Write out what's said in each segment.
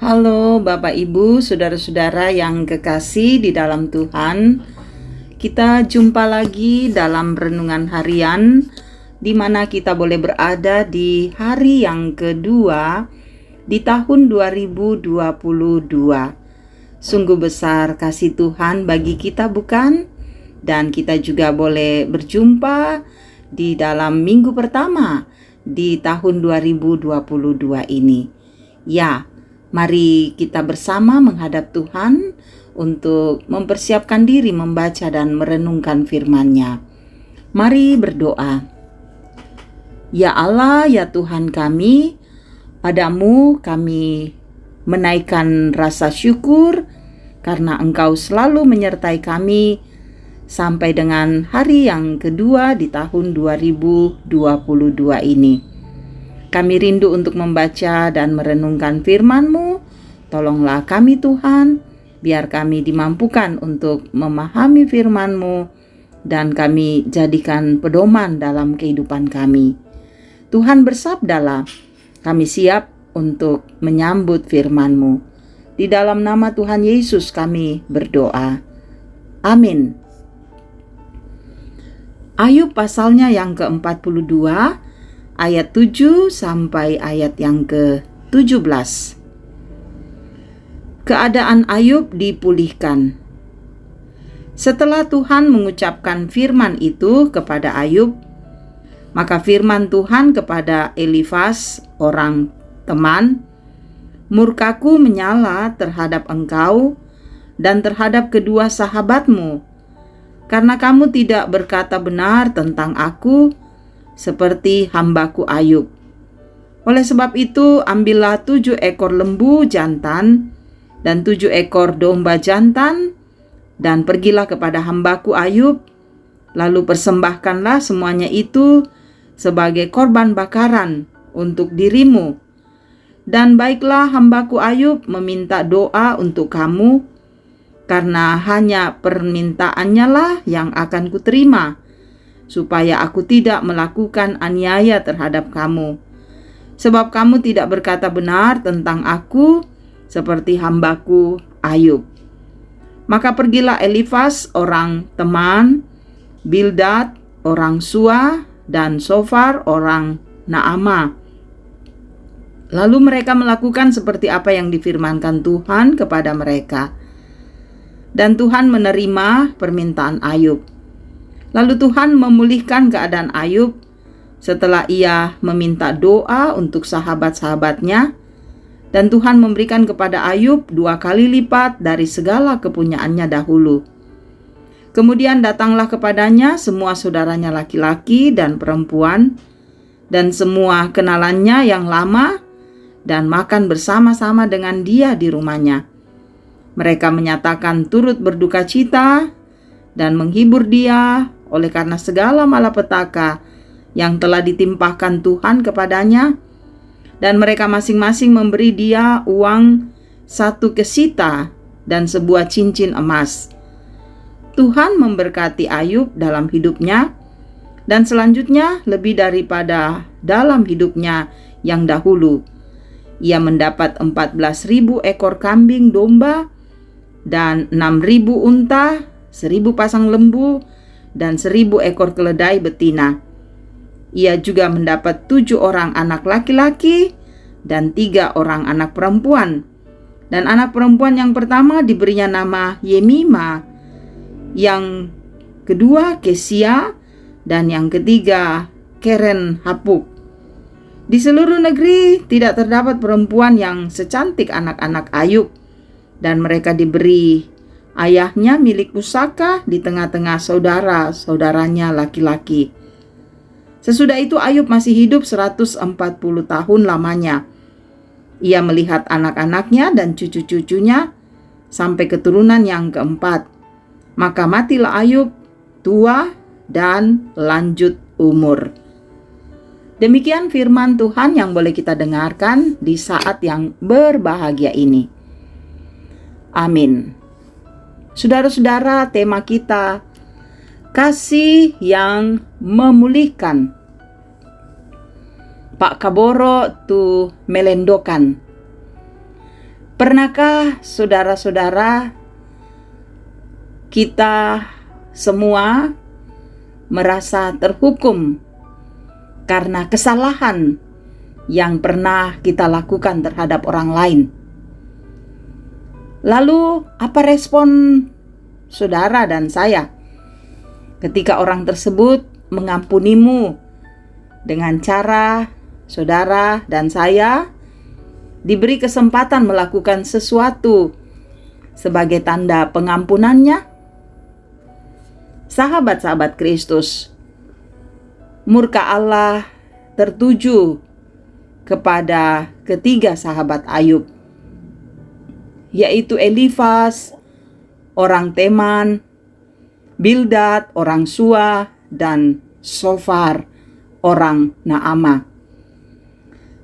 Halo Bapak Ibu, saudara-saudara yang kekasih di dalam Tuhan. Kita jumpa lagi dalam renungan harian di mana kita boleh berada di hari yang kedua di tahun 2022. Sungguh besar kasih Tuhan bagi kita, bukan? Dan kita juga boleh berjumpa di dalam minggu pertama di tahun 2022 ini. Ya, mari kita bersama menghadap Tuhan untuk mempersiapkan diri membaca dan merenungkan firman-Nya. Mari berdoa. Ya Allah, ya Tuhan kami, padamu kami menaikkan rasa syukur karena Engkau selalu menyertai kami sampai dengan hari yang kedua di tahun 2022 ini. Kami rindu untuk membaca dan merenungkan firman-Mu. Tolonglah kami Tuhan, biar kami dimampukan untuk memahami firman-Mu dan kami jadikan pedoman dalam kehidupan kami. Tuhan bersabdalah, kami siap untuk menyambut firman-Mu. Di dalam nama Tuhan Yesus kami berdoa. Amin. Ayub pasalnya yang ke-42, ayat 7 sampai ayat yang ke-17. Keadaan Ayub dipulihkan. Setelah Tuhan mengucapkan firman itu kepada Ayub, maka firman Tuhan kepada Elifas, orang teman, murkaku menyala terhadap engkau dan terhadap kedua sahabatmu, karena kamu tidak berkata benar tentang aku, seperti hambaku Ayub. Oleh sebab itu, ambillah 7 ekor lembu jantan dan 7 ekor domba jantan, dan pergilah kepada hambaku Ayub, lalu persembahkanlah semuanya itu sebagai korban bakaran untuk dirimu. Dan baiklah hambaku Ayub meminta doa untuk kamu, karena hanya permintaannya lah yang akan kuterima, supaya aku tidak melakukan aniaya terhadap kamu. Sebab kamu tidak berkata benar tentang aku, seperti hambaku Ayub. Maka pergilah Elifas orang teman, Bildad orang Sua, dan Sofar orang Naama. Lalu mereka melakukan seperti apa yang difirmankan Tuhan kepada mereka. Dan Tuhan menerima permintaan Ayub. Lalu Tuhan memulihkan keadaan Ayub setelah ia meminta doa untuk sahabat-sahabatnya, dan Tuhan memberikan kepada Ayub 2 kali lipat dari segala kepunyaannya dahulu. Kemudian datanglah kepadanya semua saudaranya laki-laki dan perempuan, dan semua kenalannya yang lama, dan makan bersama-sama dengan dia di rumahnya. Mereka menyatakan turut berduka cita dan menghibur dia oleh karena segala malapetaka yang telah ditimpahkan Tuhan kepadanya, dan mereka masing-masing memberi dia uang 1 kesita dan sebuah cincin emas. Tuhan memberkati Ayub dalam hidupnya, dan selanjutnya lebih daripada dalam hidupnya yang dahulu. Ia mendapat 14.000 ekor kambing domba dan 6.000 unta, 1.000 pasang lembu, dan 1.000 ekor keledai betina. Ia juga mendapat 7 orang anak laki-laki dan 3 orang anak perempuan. Dan anak perempuan yang pertama diberinya nama Yemima, yang kedua Kesia, dan yang ketiga Keren Hapuk. Di seluruh negeri tidak terdapat perempuan yang secantik anak-anak Ayub, dan mereka diberi ayahnya milik pusaka di tengah-tengah saudara-saudaranya laki-laki. Sesudah itu Ayub masih hidup 140 tahun lamanya. Ia melihat anak-anaknya dan cucu-cucunya sampai keturunan yang keempat. Maka matilah Ayub tua dan lanjut umur. Demikian firman Tuhan yang boleh kita dengarkan di saat yang berbahagia ini. Amin. Saudara-saudara, tema kita kasih yang memulihkan. Pak Kaboro tu melendokan. Pernahkah saudara-saudara, kita semua merasa terhukum karena kesalahan yang pernah kita lakukan terhadap orang lain? Lalu, apa respon saudara dan saya ketika orang tersebut mengampunimu dengan cara saudara dan saya diberi kesempatan melakukan sesuatu sebagai tanda pengampunannya? Sahabat-sahabat Kristus, murka Allah tertuju kepada ketiga sahabat Ayub, yaitu Elifas, orang Teman, Bildad, orang Sua, dan Sofar, orang Naamah.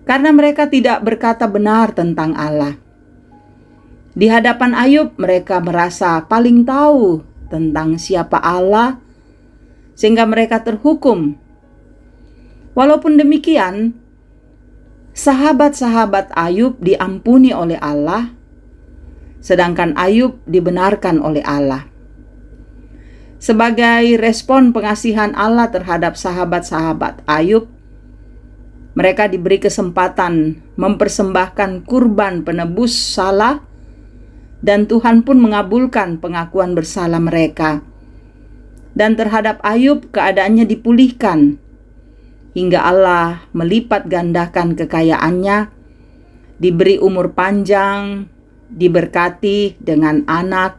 Karena mereka tidak berkata benar tentang Allah. Di hadapan Ayub, mereka merasa paling tahu tentang siapa Allah, sehingga mereka terhukum. Walaupun demikian, sahabat-sahabat Ayub diampuni oleh Allah, sedangkan Ayub dibenarkan oleh Allah. Sebagai respon pengasihan Allah terhadap sahabat-sahabat Ayub, mereka diberi kesempatan mempersembahkan kurban penebus salah, dan Tuhan pun mengabulkan pengakuan bersalah mereka. Dan terhadap Ayub, keadaannya dipulihkan hingga Allah melipat gandakan kekayaannya, diberi umur panjang, diberkati dengan anak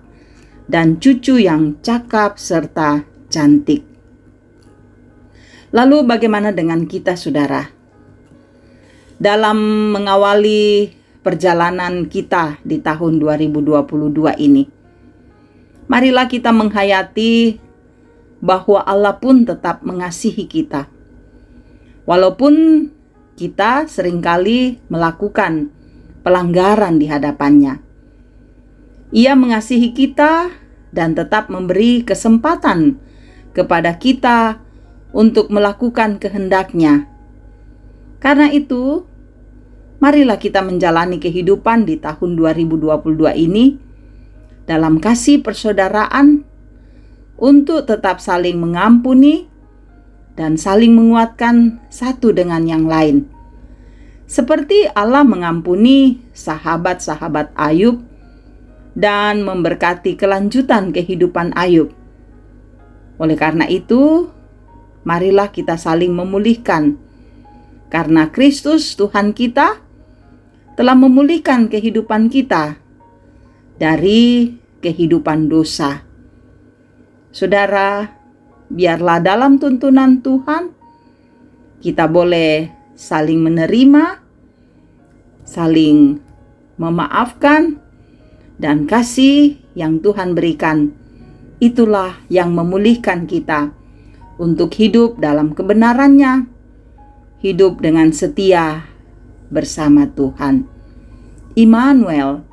dan cucu yang cakap serta cantik. Lalu bagaimana dengan kita, saudara? Dalam mengawali perjalanan kita di tahun 2022 ini, marilah kita menghayati bahwa Allah pun tetap mengasihi kita. Walaupun kita seringkali melakukan pelanggaran di hadapannya, Ia mengasihi kita dan tetap memberi kesempatan kepada kita untuk melakukan kehendak-Nya. Karena itu, marilah kita menjalani kehidupan di tahun 2022 ini dalam kasih persaudaraan, untuk tetap saling mengampuni dan saling menguatkan satu dengan yang lain. Seperti Allah mengampuni sahabat-sahabat Ayub dan memberkati kelanjutan kehidupan Ayub. Oleh karena itu, marilah kita saling memulihkan, karena Kristus Tuhan kita telah memulihkan kehidupan kita dari kehidupan dosa. Saudara, biarlah dalam tuntunan Tuhan kita boleh saling menerima, saling memaafkan, dan kasih yang Tuhan berikan, itulah yang memulihkan kita untuk hidup dalam kebenaran-Nya, hidup dengan setia bersama Tuhan. Immanuel,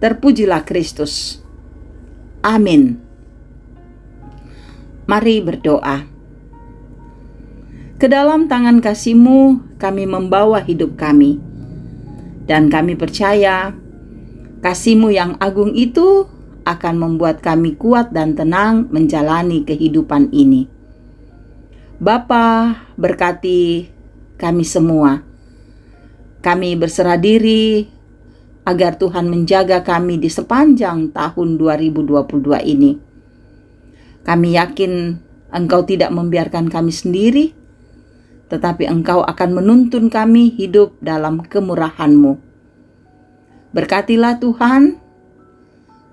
terpujilah Kristus. Amin. Mari berdoa. Ke dalam tangan kasih-Mu kami membawa hidup kami, dan kami percaya kasih-Mu yang agung itu akan membuat kami kuat dan tenang menjalani kehidupan ini. Bapa, berkati kami semua. Kami berserah diri agar Tuhan menjaga kami di sepanjang tahun 2022 ini. Kami yakin Engkau tidak membiarkan kami sendiri, tetapi Engkau akan menuntun kami hidup dalam kemurahan-Mu. Berkatilah Tuhan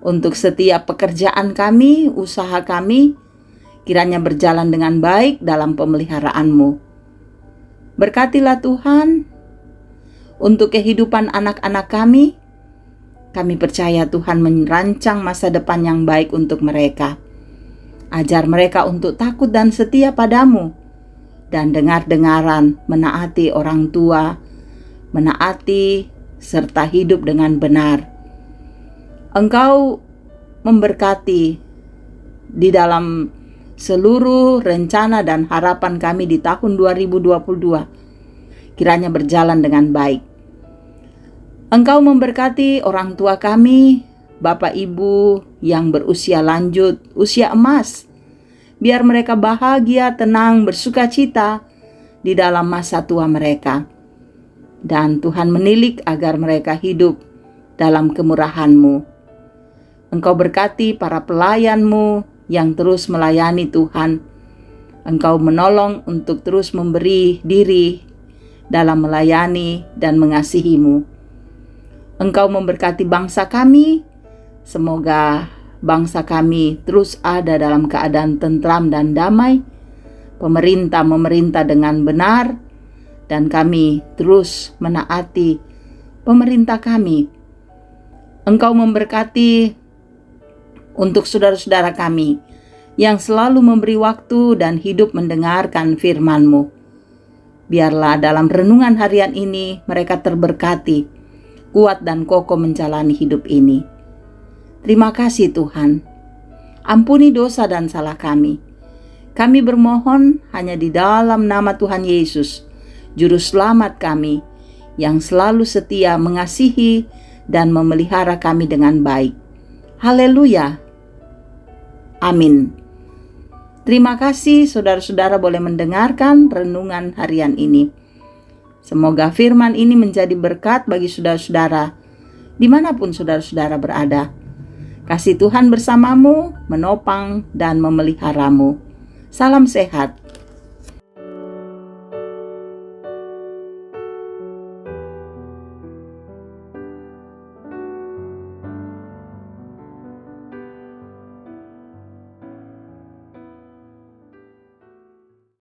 untuk setiap pekerjaan kami, usaha kami, kiranya berjalan dengan baik dalam pemeliharaan-Mu. Berkatilah Tuhan untuk kehidupan anak-anak kami. Kami percaya Tuhan merancang masa depan yang baik untuk mereka. Ajar mereka untuk takut dan setia padamu, dan dengar-dengaran menaati orang tua, menaati serta hidup dengan benar. Engkau memberkati di dalam seluruh rencana dan harapan kami di tahun 2022. Kiranya berjalan dengan baik. Engkau memberkati orang tua kami, Bapak Ibu yang berusia lanjut, usia emas. Biar mereka bahagia, tenang, bersukacita di dalam masa tua mereka. Dan Tuhan menilik agar mereka hidup dalam kemurahan-Mu. Engkau berkati para pelayan-Mu yang terus melayani Tuhan. Engkau menolong untuk terus memberi diri dalam melayani dan mengasihi-Mu. Engkau memberkati bangsa kami, semoga bangsa kami terus ada dalam keadaan tentram dan damai, pemerintah memerintah dengan benar, dan kami terus menaati pemerintah kami. Engkau memberkati untuk saudara-saudara kami yang selalu memberi waktu dan hidup mendengarkan firman-Mu. Biarlah dalam renungan harian ini mereka terberkati, kuat dan kokoh menjalani hidup ini. Terima kasih Tuhan. Ampuni dosa dan salah kami. Kami bermohon hanya di dalam nama Tuhan Yesus, Juru Selamat kami, yang selalu setia mengasihi dan memelihara kami dengan baik. Haleluya. Amin. Terima kasih saudara-saudara boleh mendengarkan renungan harian ini. Semoga firman ini menjadi berkat bagi saudara-saudara, dimanapun saudara-saudara berada. Kasih Tuhan bersamamu, menopang dan memeliharamu. Salam sehat.